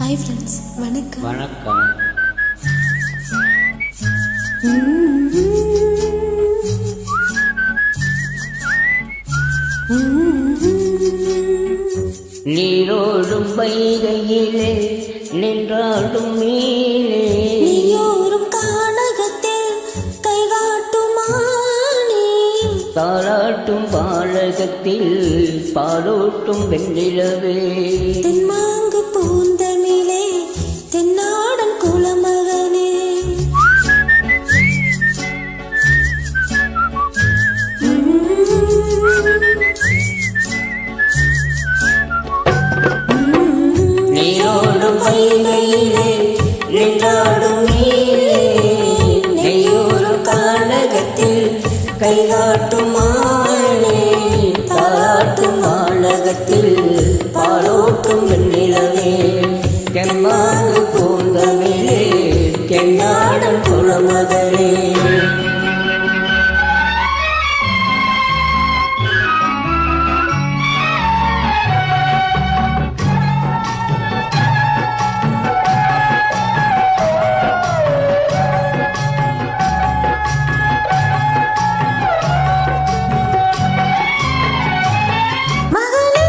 Hi friends, வணக்கம். வணக்கம். நீரோடும் வைகையிலே நின்றாடும் மீனே, நீயோரும் கானகத்தில் கைகாட்டுமானே, தாளாட்டும் பாலகத்தில் பாலூட்டும் வெண்ணிலவே, தென்மாங்கு பூந்தமிழே தென்னாடன் குலமகனே, நீரோடும் வைகையிலே நின்றாடும் மீனே, நெய்யோரும் கானகத்தில் கைகாட்டும் மானே, தாளாட்டும் பாலகத்தில் பாலூட்டும் வெண்ணிலவே, கெம்மாங்கு பூந்தமிழே தென்னாடன் குலமகனே. மகளே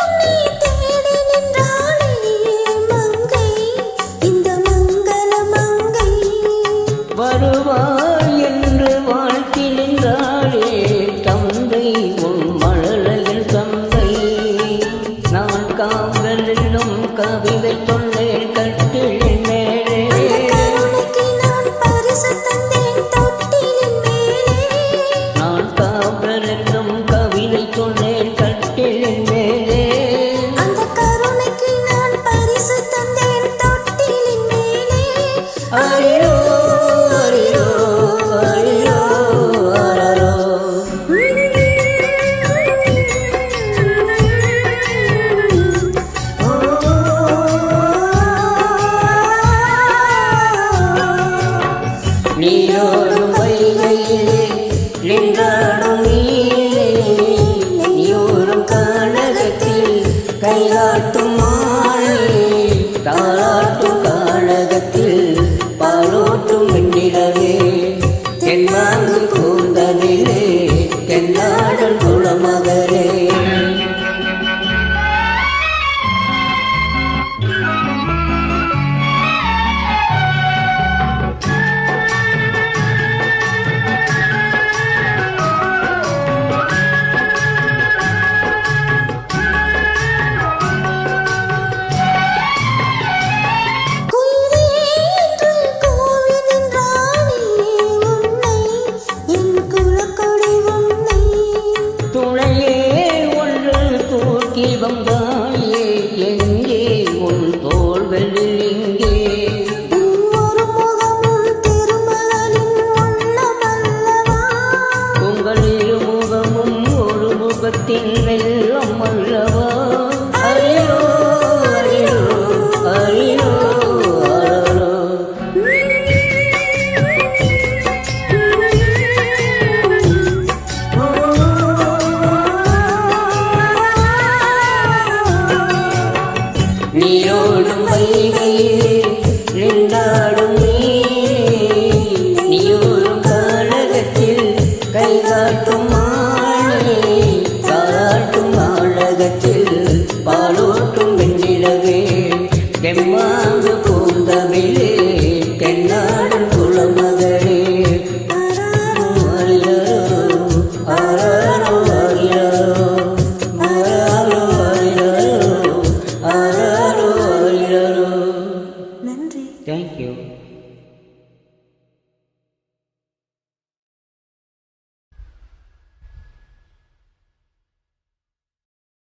உன்னை தேடி நின்றாளே மங்கை, இந்த மங்கள மங்கை, வருவாய் என்று வாழ்த்தி நின்றாளே தந்தை உன் மழலையில் தந்தை, நான் காவல் என்னும் கவிதை சொன்னேன் கட்டிலின் மேலே, கருணைக்கு நான் பரிசு தந்தேன் தொட்டிலின் மேலே, நான் காவல் என்னும் கவிதை சொன்னேன் கட்டிலின் மேலே, அந்த கருணைக்கு நான் பரிசு தந்தேன் தொட்டிலின் மேலே. அரிரோ அரிரோ அரிரோ அரரோ. நீரோடும் வைகையிலே நின்றாடும் மீனே, நீயோரும் கானகத்தில் கைகாட்டும் மானே, தாளாட்டும் கானகத்தில் பாலூட்டும் வெண்ணிலவே, தென்மாங்கு பூந்தமிழே தென்னாடன் குலமகனே. குயிலே என்று கூவி நின்றானே உன்னை, என் குலக்கொடி உன்னை, துணையே ஒன்று தூக்கி வந்தாயே, எங்கே உன் தோள்களில் இங்கே, உன் ஒரு முகம் உன் திருமகனின் உள்ளமல்லவா, உங்கள் இருமுகமும் ஒரு முகத்தின் வெள்ளம் அல்லவா. அரிரோ அரிரோ அரிரோ அரரோ. நீரோடும் வைகையிலே நின்றாடும் மீனே, நீயோரும் கானகத்தில் கைகாட்டும் மானே, தாளாட்டும் பாலகத்தில் பாலூட்டும் வெண்ணிலவே, தெம்மா